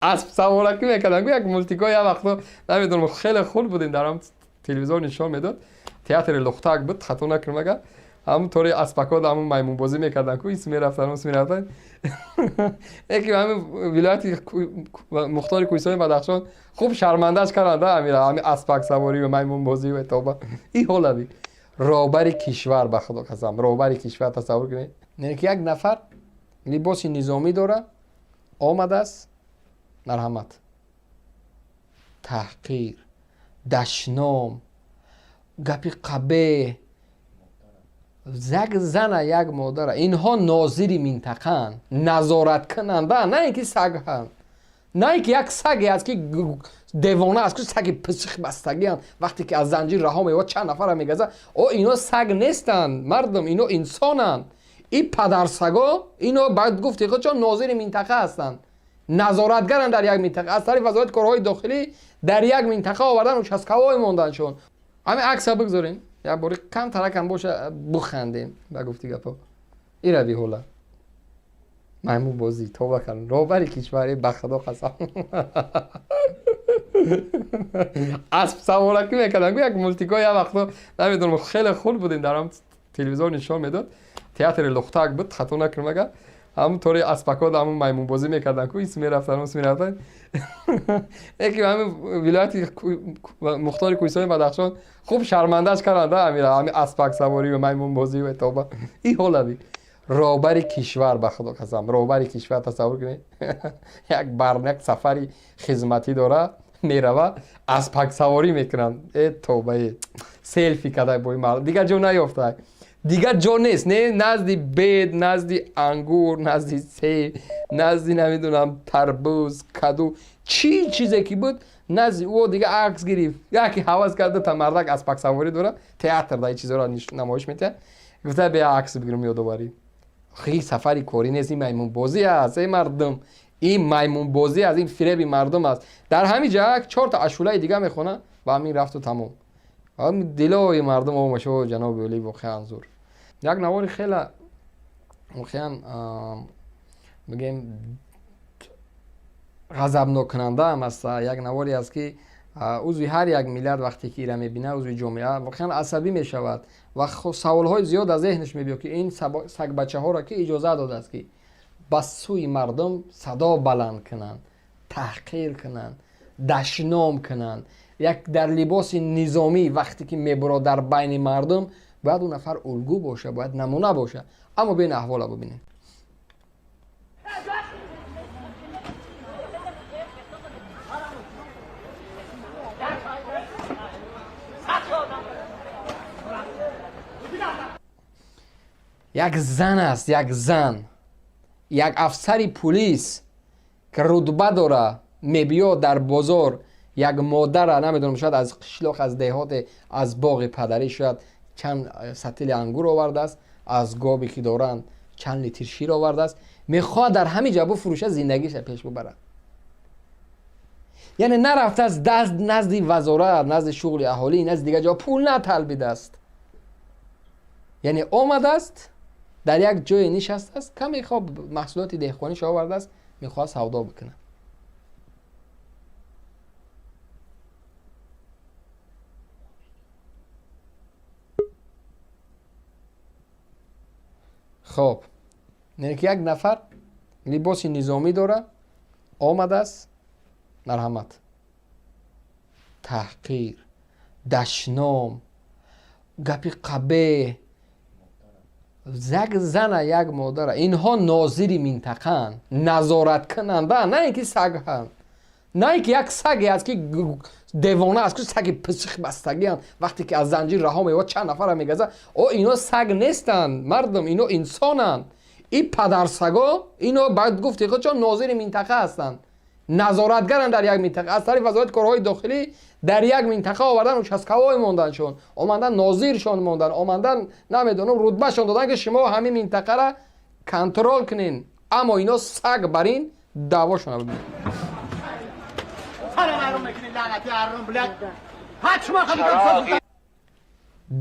اسب سوارکی میکردن. یک مولتیکا یه وقتا نمیدونم خیلی خوب بودیم، در هم تلویزیون نشون میداد. تئاتر لختک بود، خطا نکنم اگر همونطوری اسبکا همون میمون بازی میکردن کو اسم میرفتن اسم میرفتن. یکی همین ولایت مختار کوهستان بدخشان خوب شرمندهش کردن امیر، همین اسبک سواری و میمون بازی و توبه این حالا رهبر کشور به خدا قسم رهبر کشور تصور کنید. نه که یک نفر لباس نظامی داره آمده است، مرحمت، تحقیر، دشنام، گپی قبه، زن یک مادر، اینها ناظری منطقه، نظارت کننده، نه اینکه سگ هست، نه اینکه یک سگی است که دیوانه است که سگ پسخ بستگی هست. وقتی که از زنجیر رها میاد چند نفر میگذه او اینا سگ نیستن مردم، اینا انسانن. این پدر سگا اینا باید گفت خود چون ناظر منطقه هستند، نظارتگرن در یک منطقه، از طریق وزارت کارهای داخلی در یک منطقه آوردن و چسکوای موندنشون. همین عکس بگذارین یا باری کم ترکم باشه بخندیم به گفتی گپا. این روی حالا میمون بازی توبه کردن رهبر کشور به خدا قسم. اسب سوارکی میکردن. یک مولتیکا یه وقتا نمیدونم خیلی خوب بودیم، در هم تلویزیون نشون میداد. تئاتر لختک بود، خطا نکنم اگر همونطوری اسبکا همون میمون بازی میکردن کو اسم میرفتن اسم میرفتن. یکی همین ولایت مختار کوهستان بدخشان خوب شرمندهش کردن امیر، همین اسبک سواری و میمون بازی و توبه این حالا رهبر کشور به خدا قسم رهبر کشور تصور کنید. یک برنک سفری خدمتی داره میروه اسبک سواری میکنن، ای توبه سلفی کده با این مرد دیگه جو نیافته، دیگه جو نیست. نه نزدی بید، نزدی انگور، نزدی سیب، نزدی نمیدونم تربوز، کدو، چی چیزی که بود نزدی او دیگه عکس گرفت. یکی حواس کرده تا مردک اسبک سواری داره تئاتر دای چیزا را نمایش میده، گفته بیا عکس بگیرم یادآوری. خیلی سفری کاری نیست، این میمون بازی است ای مردم، این میمون بازی از این فریب مردم است. در همین جا 4 تا اشوله دیگه میخونه و همین رفت و تمام. هم دلای مردم آمشو جناب ولی واقعا زور. یک نواری خیلی واقعا بگیم غضبناک کننده هم است. یک نواری است که عضو هر یک ملت وقتی که ایره میبینه عضو جامعه واقعا عصبی میشود و سوال های زیاد از ذهنش میبیاد که این سگ بچه ها را که اجازه داده است که بس سوی مردم صدا بلند کنند، تحقیر کنند، دشنام کنند. یک در لباس نظامی وقتی که میبره در بین مردم باید اون نفر الگو باشه، باید نمونه باشه. اما بین احوال ببینید. یک زن است، یک زن، یک افسری پلیس که رتبه داره میبیاد در بازار یک مادر نمیدونم شاید از قشلاق از دهات از باغ پدری شاید چند سطل انگور آورده است، از گابی که دارن چند لیتر شیر آورده است، میخواد در همین جا فروشه زندگیش پیش ببره. یعنی نرفته از دست نزد وزارت، نزد شغل اهالی، نزد دیگه جا پول نطلبیده است. یعنی آمده است در یک جای نشسته است که میخواد محصولات دهقانیش آورده است، میخواد سودا بکنه. خب نه که یک نفر لباس نظامی داره آمده است، مرحمت، تحقیر، دشنام، گپی قبه، زن یک مادر، اینها ناظری منطقه، نظارت کننده، نه اینکه سگ هست، نه اینکه یک سگی است که دیوانه است که سگ پسخ بستگی هست. وقتی که از زنجیر رها میاد چند نفر میگذه او اینا سگ نیستن مردم، اینا انسانن. این پدر سگا اینا باید گفت خود چون ناظر منطقه هستند، نظارتگرن در یک منطقه، از طریق وزارت کارهای داخلی در یک منطقه آوردن و چسکوای موندنشون، آمدن ناظرشون موندن، آمدن نمیدونم رتبهشون دادن که شما همین منطقه را کنترل کنین. اما اینا سگ برین دعواشون رو ببینید.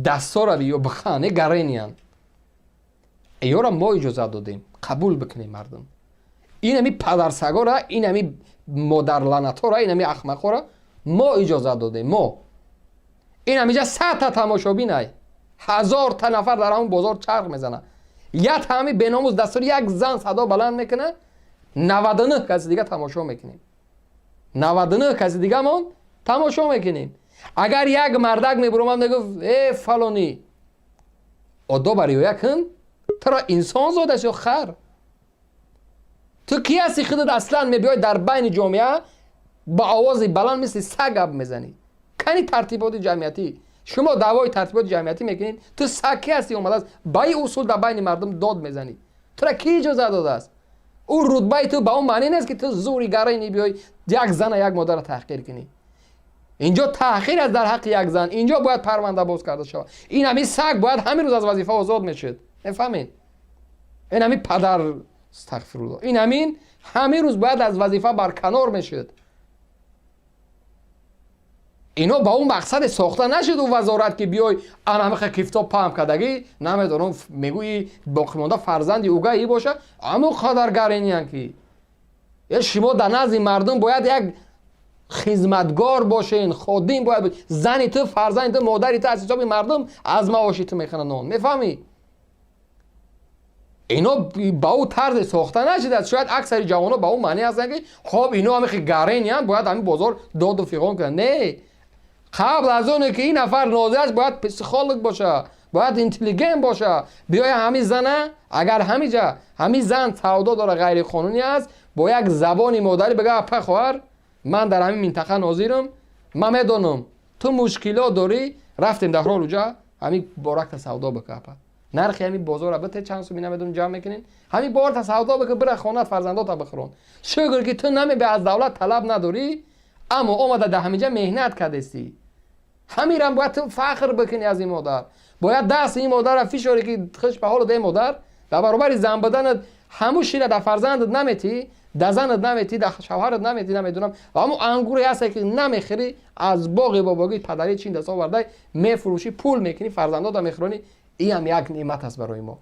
دستا رو بیو بخانه گرینیان ایو را ما اجازه دادیم قبول بکنیم مردم. اینمی پدرسگا را، اینمی مادر لعنتا را، اینمی احمقا را ما اجازه دادیم. ما این همیجا 100 تا تماشابین ای 1000 تا نفر در همون بازار چرخ میزنه، یا تامی بناموس دستور یک زن صدا بلند میکنه، 99 کسی دیگه تماشا میکنیم. 99 کسی دیگه ما تماشا میکنیم. اگر یک مردک میبروم میگه ای فلانی ادا برای یکن تو را انسان زاده است یا خر؟ تو کی هستی خودت اصلا میبیای در بین جامعه با آواز بلند مثل سگ گپ میزنی؟ کنی ترتیبات جمعیتی، شما دعوای ترتیبات جمعیتی میکنید، تو سگ کی هستی اومده است با این اصول در بین مردم داد میزنی؟ تو را کی اجازه داده است؟ او رتبه تو با اون معنی نیست که تو زوری گرایی بیای یک زن یک مادر را تحقیر کنی. اینجا تحقیر است در حق یک زن، اینجا باید پرونده باز کرده شود. این همین سگ باید همین روز از وظیفه آزاد میشد. نفهمید؟ این همین پدر استغفرالله، این همین روز باید از وظیفه برکنار میشد. اینا با اون مقصد ساخته نشد و وزارت که بیای همه کیفتا پام کدگی نمیدونم میگویی باقی مانده فرزندی اوگایی باشه، اما خدرگرینیان که یا شما در نزد مردم باید یک خدمتگار باشین، خادم باید زنی تو، فرزند تو، مادری تو از حساب مردم از معاشی تو میخنه نان. میفهمی؟ اینا با اون طرز ساخته نشده. شاید اکثر جوانا با اون معنی هستن که خب اینا همه گرینیان باید همین بازار داد و فیقان کنن. نه، قبل از اونه که این نفر نازه است باید پسیخالک باشه، باید اینتلیگنت باشه. بیای همین زنه، اگر همین زن سودا داره غیر قانونی است، با یک زبانی مادری بگه اپا خواهر من در همین منطقه ناظرم، من میدونم تو مشکلات داری، رفتیم در حال اونجا همین بارک سودا بکه، نرخی همین بازار را بته چند سو می نمیدونم جمع میکنین، همین بار تا سودا بکه بره خانه فرزندات بخورن. شکر که تو نمی به از دولت طلب نداری، اما اومده در همینجا مهنت کردستی. همین هم باید تو فخر بکنی از این مادر. باید دست این مادر را فشاری که خوش به حال ده مادر در برابر زن بدنت همون شیره در فرزندت نمیتی، در زنت نمیتی، در شوهرت نمیتی، نمیدونم اما انگوری هست که نمیخری از باغ باباگی پدری چین دست آورده میفروشی، پول میکنی، فرزندات میخرونی. این هم یک نعمت است برای ما.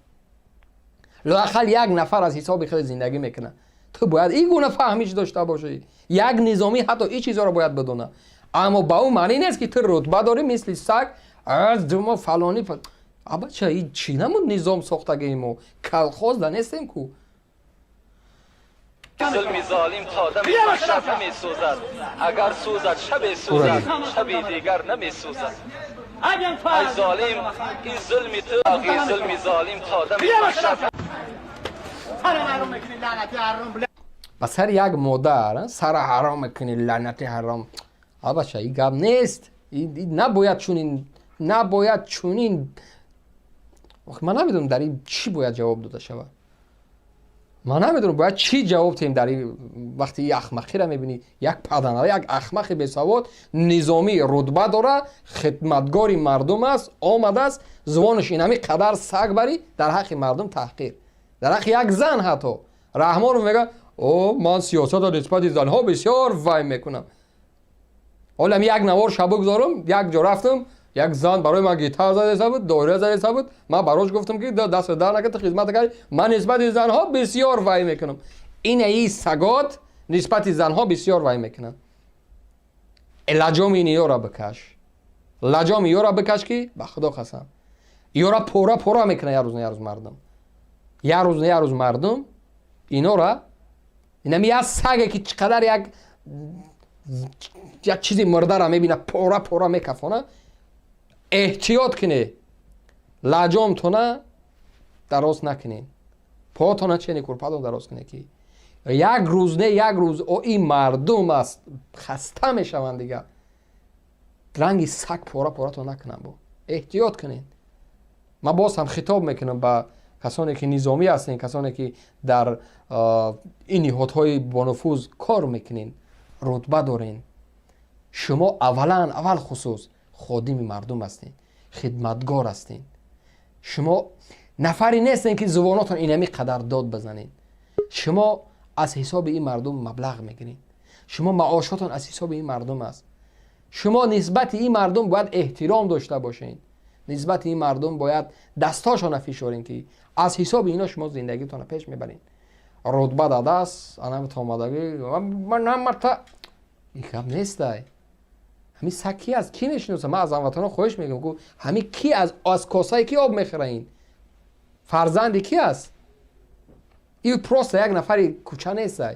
لااقل یک نفر از حساب خود زندگی میکنه. تو باید این گونه فهمیش داشته باشی. یک نظامی حتی این چیزا رو باید بدونه، اما با اون معنی نیست که تو رتبه داری مثل سگ از ما فلانی ابا چه این چی نمون نظام ساختگی ما کلخوز دانستیم کو ظلم ظالم تا دم محشر نمی‌سوزد، اگر سوزد شب سوزد، شب دیگر نمی‌سوزد. ای ظالم این ظلم تو، این ظلم ظالم تا دم محشر. با سر یک مادر سر حرام میکنی، لعنت حرام. ابا چه این گپ نیست. نباید چونین من نمیدونم در این چی باید جواب داده شود. من نمیدونم باید چی جواب تیم در این وقتی یک احمقی را میبینی، یک پدنده، یک احمق بیسواد، نظامی رتبه داره، خدمتگاری مردم است، آمده است زبانش اینمی قدر سگ بری در حق مردم تحقیر، در حق یک زن حتی رحمان میگه او من سیاست و نسبت زنها بسیار وای میکنم. حالا یک نوار شبک دارم، یک جا رفتم یک زن برای من گیتار زده بود، دایره زده بود، من براش گفتم که دست در نکرد خدمت کردی، من نسبت زنها بسیار وای میکنم. این سگات نسبت زنها بسیار وای میکنن. لجام این یورا بکش، لجام یورا بکش که به خدا قسم یورا پورا میکنه یه روز مردم، یه روز مردم اینا را اینمی از سگه که چقدر یک چیزی مرده را میبینه پورا میکفانه. احتیاط کنه لجام تونه دراز نکنین، پاتونه چه نیکور پاتون دراز کنه که یک روز او این مردم است خسته میشوند دیگه. رنگی سگ پورا تو نکنن. با احتیاط کنین. من باز هم خطاب میکنم به کسانی که نظامی هستین، کسانی که در این نهادهای با نفوذ کار میکنین، رتبه دارین. شما اول خصوص خادم مردم هستین، خدمتگار هستین. شما نفری نیستین که زباناتون اینمی قدر داد بزنین. شما از حساب این مردم مبلغ میگیرین. شما معاشاتون از حساب این مردم است. شما نسبت این مردم باید احترام داشته باشین. نسبت این مردم باید دستاشون فشارین که از حساب اینا شما زندگیتون پیش میبرین. рутба дадааст анамит омадагӣ ман намарта ин гап нестай ҳамин саг ки аст ки мешиноса ман аз ҳамватанон хоҳиш мекунам гӯ ҳамин ки аз косаи ки об мехӯра ин фарзанди ки аст ин просто як нафари кӯча нестай